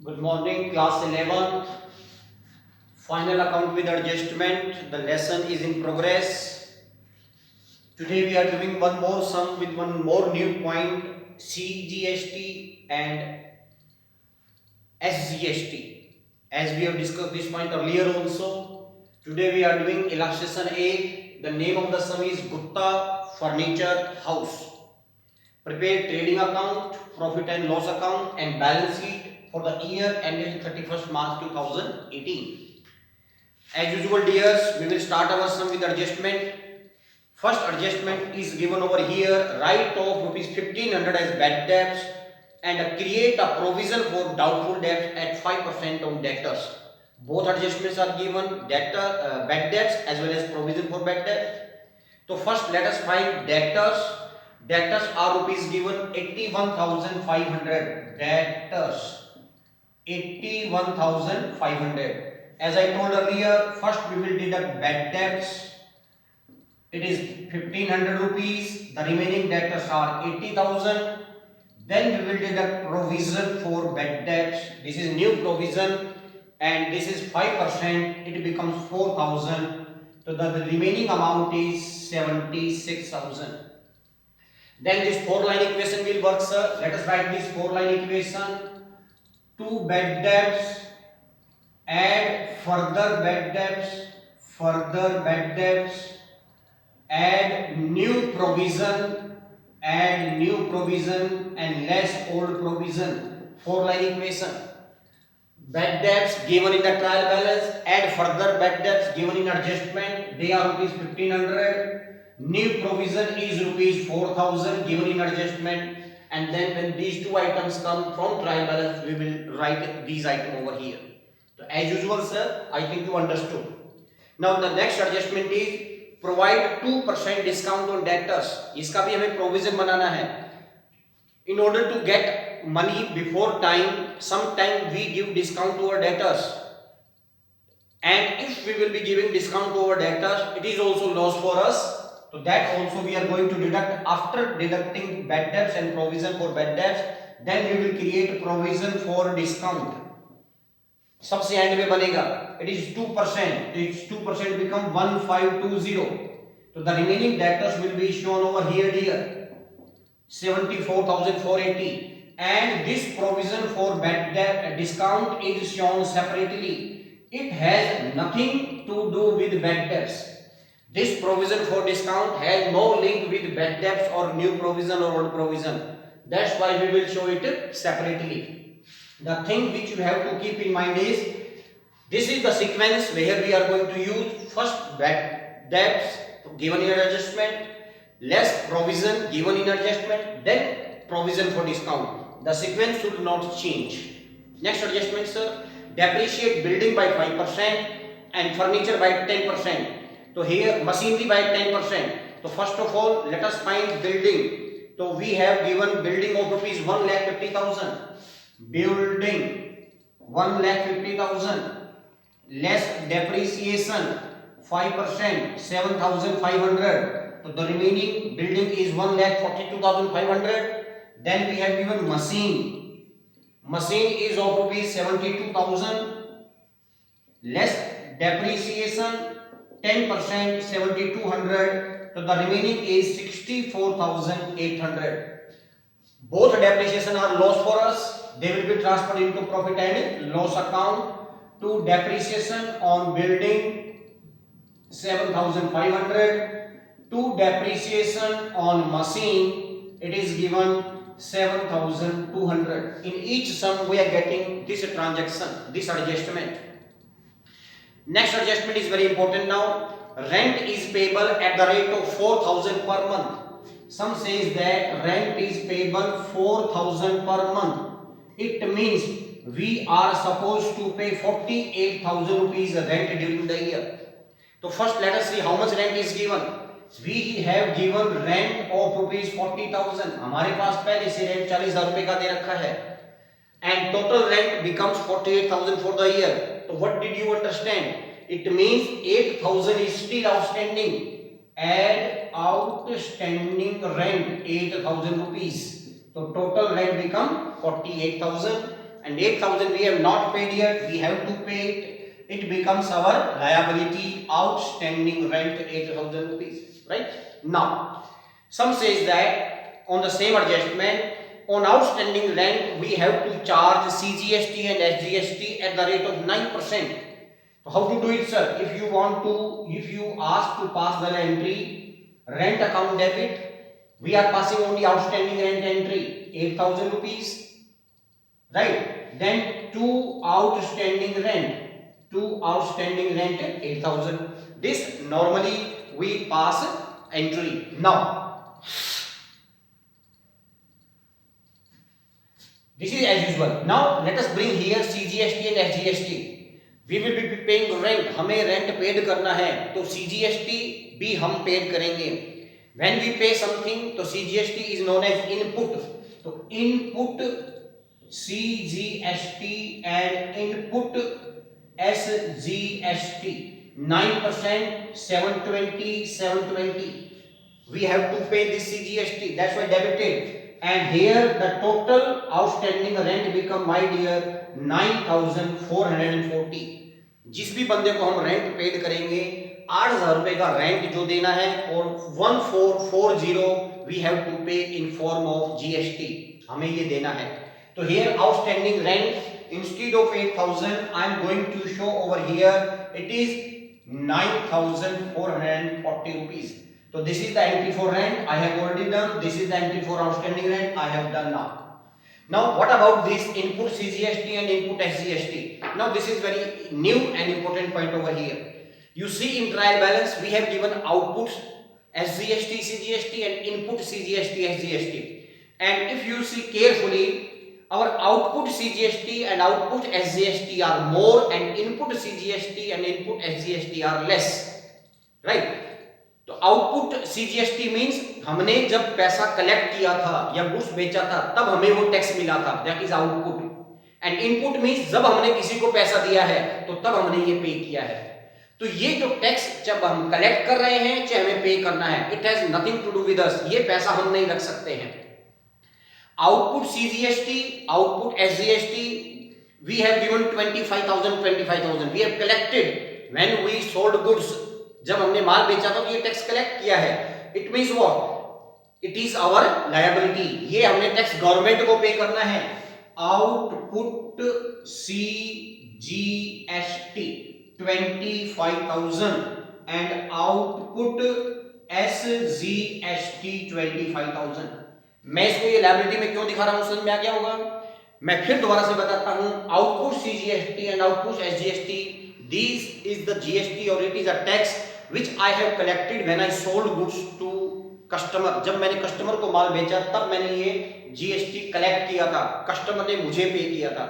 Good morning, class 11th. Final account with adjustment. The lesson is in progress. Today we are doing one more sum with one more new point, CGST and SGST. As we have discussed this point earlier also. Today we are doing illustration 8. The name of the sum is Gupta Furniture House. Prepare trading account, profit and loss account and balance sheet for the year ended 31st March 2018. As usual dears, we will start our sum with adjustment. First adjustment is given over here, write off rupees 1500 as bad debts and create a provision for doubtful debts at 5% on debtors. Both adjustments are given, bad debts as well as provision for bad debts. So first let us find debtors. Debtors are rupees given 81,500. Debtors 81,500. As I told earlier, first we will deduct bad debts. It is 1500 rupees. The remaining debtors are 80,000. Then we will deduct provision for bad debts. This is new provision and this is 5%. It becomes 4,000. So the remaining amount is 76,000. Then this 4-line equation will work, sir. Let us write this 4-line equation. 2 bad debts, add further bad debts, add new provision, and less old provision. 4-line equation. Bad debts given in the trial balance, add further bad debts given in adjustment, they are rupees 1500. New provision is rupees 4000 given in adjustment, and then when these two items come from trial balance, we will write these items over here. So as usual, sir, I think you understood. Now the next adjustment is provide 2% discount on debtors. इसका भी हमें provision बनाना है. In order to get money before time, sometime we give discount to our debtors. And if we will be giving discount to our debtors, it is also loss for us. So that also we are going to deduct. After deducting bad debts and provision for bad debts, then we will create provision for discount. सबसे and में बनेगा, it is 2%. It's 2% become 1520. So the remaining debtors will be shown over here 74,480, and this provision for bad debt discount is shown separately. It has nothing to do with bad debts. This provision for discount has no link with bad debts or new provision or old provision. That's why we will show it separately. The thing which you have to keep in mind is, this is the sequence where we are going to use first bad debts given in adjustment, less provision given in adjustment, then provision for discount. The sequence should not change. Next adjustment, sir, depreciate building by 5% and furniture by 10%. So here machinery by 10%. So first of all, let us find building. So we have given building of rupees 1,50,000. Building 1,50,000 less depreciation 5%, 7,500. So the remaining building is 1,42,500. Then we have given machine is of rupees 72,000 less depreciation 10%, 7,200. So the remaining is 64,800. Both depreciation are loss for us. They will be transferred into profit and loss account. To depreciation on building 7,500. To depreciation on machine, it is given 7,200. In each sum we are getting this transaction, this adjustment. Next adjustment is very important now. Rent is payable at the rate of 4,000 per month. Some says that rent is payable 4,000 per month. It means we are supposed to pay 48,000 rupees rent during the year. So first let us see how much rent is given. We have given rent of rupees 40,000. हमारे पास पहले से rent 40,000 रुपए का दे रखा है. And total rent becomes 48,000 for the year. So what did you understand? It means 8,000 is still outstanding. Add outstanding rent 8,000 rupees. So total rent become 48,000. and 8,000 we have not paid yet, we have to pay it. It becomes our liability, outstanding rent 8,000 rupees, right? Now, some says that on the same adjustment, on outstanding rent we have to charge CGST and SGST at the rate of 9%. So how to do it, sir? If you ask to pass the entry rent account debit, we are passing only outstanding rent entry 8,000 rupees, right? Then two outstanding rent 8,000. This normally we pass entry. Now this is as usual. Now let us bring here CGST and SGST. We will be paying rent. हमें rent paid करना है तो CGST भी हम paid करेंगे. When we pay something तो CGST is known as input. तो input CGST and input SGST 9%, 720, 720. We have to pay this CGST. That's why debited. And here the total outstanding rent become, my dear, 9,440. जिस भी बंदे को हम rent paid करेंगे 8,000 रुपए का रेंट जो देना है और 1440 we have to pay in form of GST. हमें ये देना है. तो here outstanding rent instead of 8,000 I am going to show over here it is 9,440 rupees. So this is the entry for rent I have already done. This is the entry for outstanding rent I have done now. Now what about this input CGST and input SGST? Now this is very new and important point over here. You see in trial balance we have given outputs SGST, CGST and input CGST, SGST. And if you see carefully, our output CGST and output SGST are more and input CGST and input SGST are less, right? तो output CGST means हमने जब पैसा collect किया था या goods बेचा था तब हमें वो टैक्स मिला था, that is output. And input means जब हमने किसी को पैसा दिया है तो तब हमने ये पे किया है. तो ये जो टैक्स जब हम कलेक्ट कर रहे हैं चाहे हमें पे करना है, it has nothing to do with us. ये पैसा हम नहीं रख सकते हैं. Output CGST, output SGST, we have given 25,000 we have collected when we sold goods. जब हमने माल बेचा था तो ये टैक्स कलेक्ट किया है. It means what? It is our liability. ये हमने टैक्स गवर्नमेंट को पे करना है. Output CGST 25,000 and output SGST 25,000. मैं इसको ये लायबिलिटी में क्यों दिखा रहा हूं, समझ में आ गया होगा. मैं फिर दोबारा से बताता हूं. Output CGST and output SGST, this is the GST or it is a tax which I have collected when I sold goods to customer. जब मैंने कस्टमर को माल बेचा तब मैंने ये GST कलेक्ट किया था, कस्टमर ने मुझे पे किया था.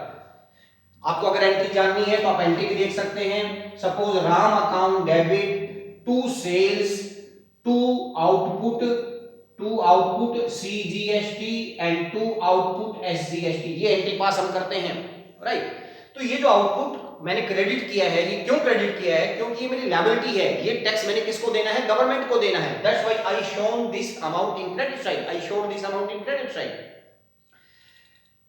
आपको अगर एंट्री जाननी है तो आप एंट्री भी देख सकते हैं. Suppose Ram account debit to sales to output CGST and to output SGST. ये एंट्री पास हम करते हैं, राइट. तो ये जो आउटपुट मैंने क्रेडिट किया है, ये क्यों क्रेडिट किया है? क्योंकि ये मेरी लायबिलिटी है. ये टैक्स मैंने किसको देना है? गवर्नमेंट को देना है. That's why I shown this amount in credit side.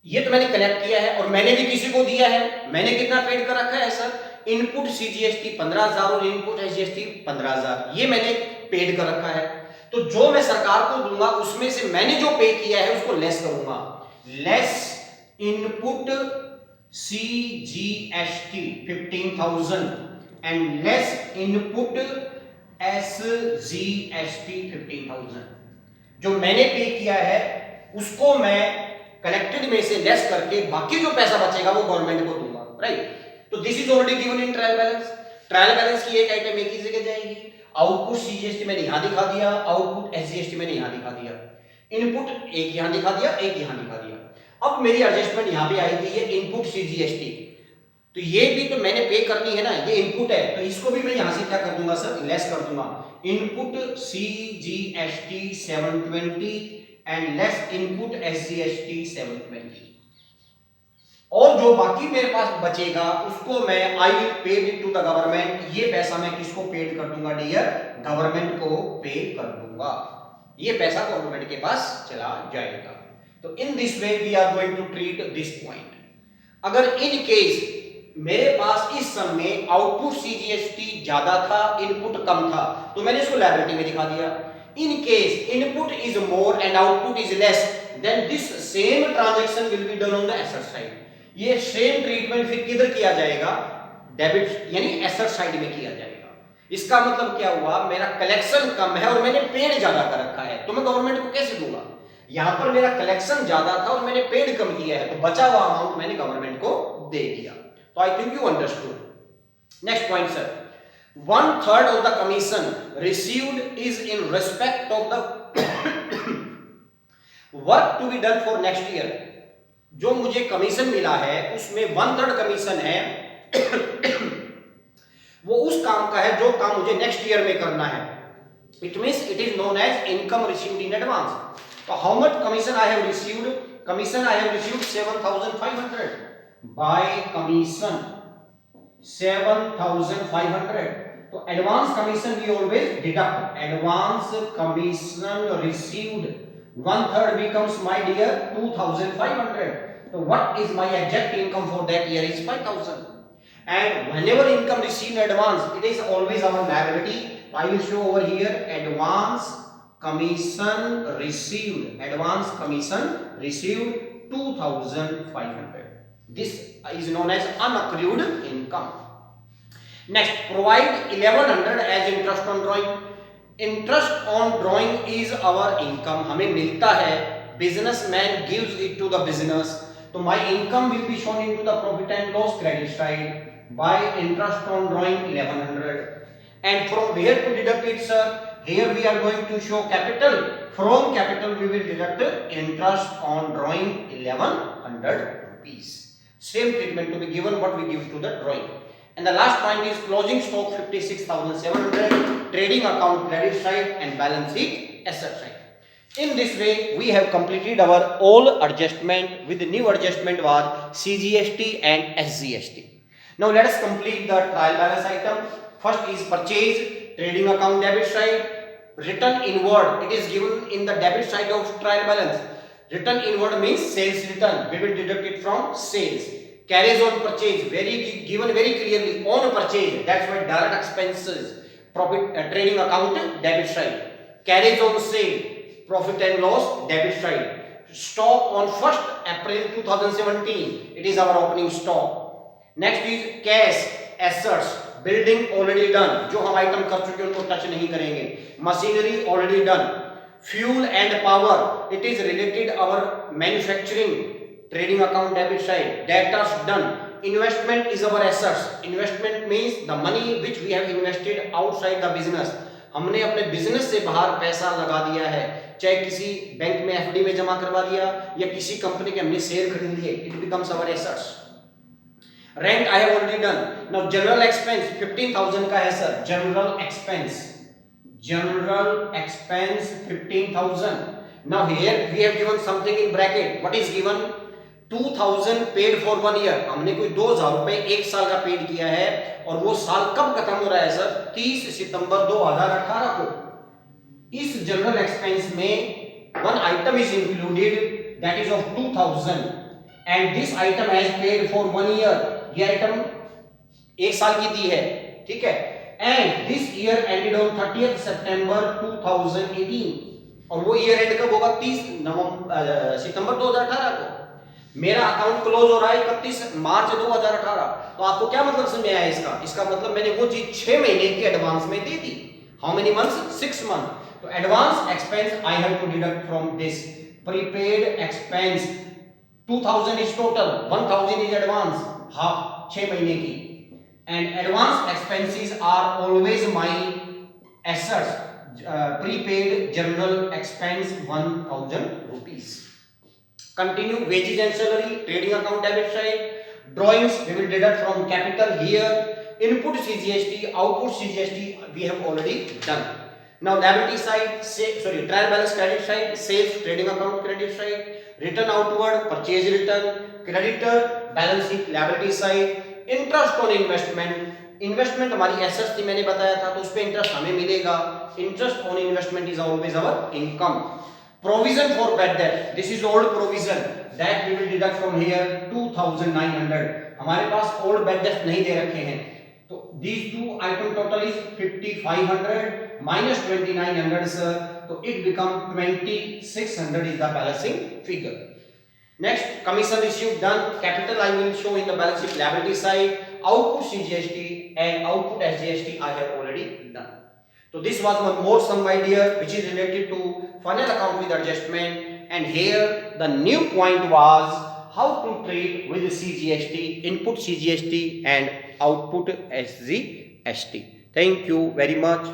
ये तो मैंने कलेक्ट किया है और मैंने भी किसी को दिया है. मैंने कितना पेड कर रखा है सर? इनपुट CGST 15,000 और इनपुट SGST 15,000. ये मैंने पेड कर रखा है. तो जो मैं सरकार को दूंगा उसमें से मैंने जो पे किया है उसको लेस करूंगा. Less input CGST 15,000 and less input SGST 15,000. जो मैंने पे किया है उसको मैं कलेक्टेड में से लेस करके बाकी जो पैसा बचेगा वो गवर्नमेंट को दूंगा, राइट. तो this is already given in trial balance. Trial balance की एक आइटम एक ही जगह जाएगी. आउटपुट CGST मैंने यहां दिखा दिया, आउटपुट SGST मैंने यहां दिखा दिया, इनपुट एक यहां दिखा दिया, एक यहां दिखा दिया. अब मेरी एडजस्टमेंट यहां पे आई थी, ये इनपुट CGST. तो ये भी तो मैंने पे करनी है ना, ये इनपुट है तो इसको भी मैं यहां से क्या कर दूंगा सर? लेस कर दूंगा. Input CGST 720 and less input SGST 720. और जो बाकी मेरे पास बचेगा उसको मैं I will pay it to the government. ये पैसा मैं किसको पेड कर दूंगा डियर? गवर्नमेंट को पे कर दूंगा. ये पैसा गवर्नमेंट के पास चला जाएगा. तो in this way we are going to treat this point. अगर इन केस मेरे पास इस सम में आउटपुट सीजीएसटी ज्यादा था, इनपुट कम था, तो मैंने इसको लायबिलिटी में दिखा दिया। In case input is more and output is less, then this same transaction will be done on the asset side. ये सेम ट्रीटमेंट फिर किधर किया जाएगा? डेबिट यानी एसेट साइड में किया जाएगा। इसका मतलब क्या हुआ? मेरा कलेक्शन कम है और मैंने पेड ज्यादा कर रखा है, तो मैं गवर्नमेंट को कैसे दूंगा? यहां पर मेरा कलेक्शन ज्यादा था और मैंने पेड कम किया है, तो बचा हुआ अमाउंट मैंने गवर्नमेंट को दे दिया। तो I think you understood. Next point sir, 1/3 of the commission received is in respect of the work to be done for next year। जो मुझे कमीशन मिला है उसमें 1/3 कमीशन है वो उस काम का है जो काम मुझे नेक्स्ट ईयर में करना है। It means it is known as income received in advance. तो how much commission I have received? Commission I have received 7,500 by commission 7,500। तो advance commission we always deduct. Advance commission received 1/3 becomes my dear 2,500। so what is my exact income for that year is 5,000। and whenever income received in advance, it is always our liability। I will show over here advance commission received, advance commission received 2,500। this is known as unaccrued income। next, provide 1,100 as interest on drawing। Interest on drawing is our income. हमें मिलता है, businessman gives it to the business, तो my income will be shown into the profit and loss credit side by interest on drawing 1,100। And from where to deduct it sir? Here we are going to show capital. From capital we will deduct interest on drawing 1,100 rupees। Same treatment to be given what we give to the drawing. And the last point is closing stock 56,700, trading account credit side and balance sheet asset side. In this way we have completed our all adjustment. With the new adjustment was CGST and SGST. Now let us complete the trial balance item. First is purchase, trading account debit side, written inward. It is given in the debit side of trial balance. Written inward means sales return. We will deduct it from sales. Carries on purchase, given very clearly on purchase, that's why direct expenses, profit trading account debit side. Carries on sale, profit and loss debit side. Stock on 1st April 2017, it is our opening stock. Next is cash assets, building already done, जो हम item कर चुके हैं उनको touch नहीं करेंगे। Machinery already done. Fuel and power, it is related our manufacturing, trading account debit side, debtors done. Investment is our assets. Investment means the money which we have invested outside the business। हमने अपने business से बाहर पैसा लगा दिया है, चाहे किसी बैंक में एफडी में जमा करवा दिया या किसी कंपनी के हमने शेयर खरीद लिए, it becomes our assets। Rent I have already done। Now general expense 15,000 का है sir, general expense 15,000। Now here we have given something in bracket। What is given? 2,000 paid for 1 year. हमने कोई 2,000 रुपए 1 साल का पेड किया है और वो साल कब खत्म हो रहा है सर? 30 सितंबर 2018 को। इस जनरल एक्सपेंस में one item is included that is of 2,000 and this item has paid for 1 year. ये आइटम 1 साल की दी है, ठीक है। And this year ended on 30 सितंबर 2018 और वो ईयर एंड कब होगा? 30 सितंबर 2018 को। मेरा अकाउंट क्लोज हो रहा है 31 मार्च 2018। तो आपको क्या मतलब समझ में आया इसका? इसका मतलब मैंने वो चीज 6 महीने की एडवांस में दे दी। How many months? 6 मंथ। तो advance expense I have to deduct from this. Prepaid expense 2,000 is total, 1,000 is advance, half 6 महीने की। And advance expenses are always my assets. Prepaid general expense 1,000 rupees। Continue wages and salary, trading account debit side, drawings we will deduct from capital here, input CGST, output CGST we have already done। Now liability side, trial balance credit side, sales trading account credit side, return outward, purchase return, creditor, balance sheet liability side, interest on investment। Investment हमारी assets थी, मैंने बताया था, तो उस पे interest हमें मिलेगा। Interest on investment is always our income. Provision for bad debt, this is old provision that we will deduct from here 2900. हमारे पास old bad debt नहीं दे रखे हैं, तो these two item total is 5500 minus 2900 sir, so it become 2600 is the balancing figure. Next, commission received done. Capital I will show in the balance sheet liability side. Output CGST and output SGST I have already done. So this was one more sum my dear, which is related to final account with adjustment, and here the new point was how to treat with CGST, input CGST and output SGST. Thank you very much.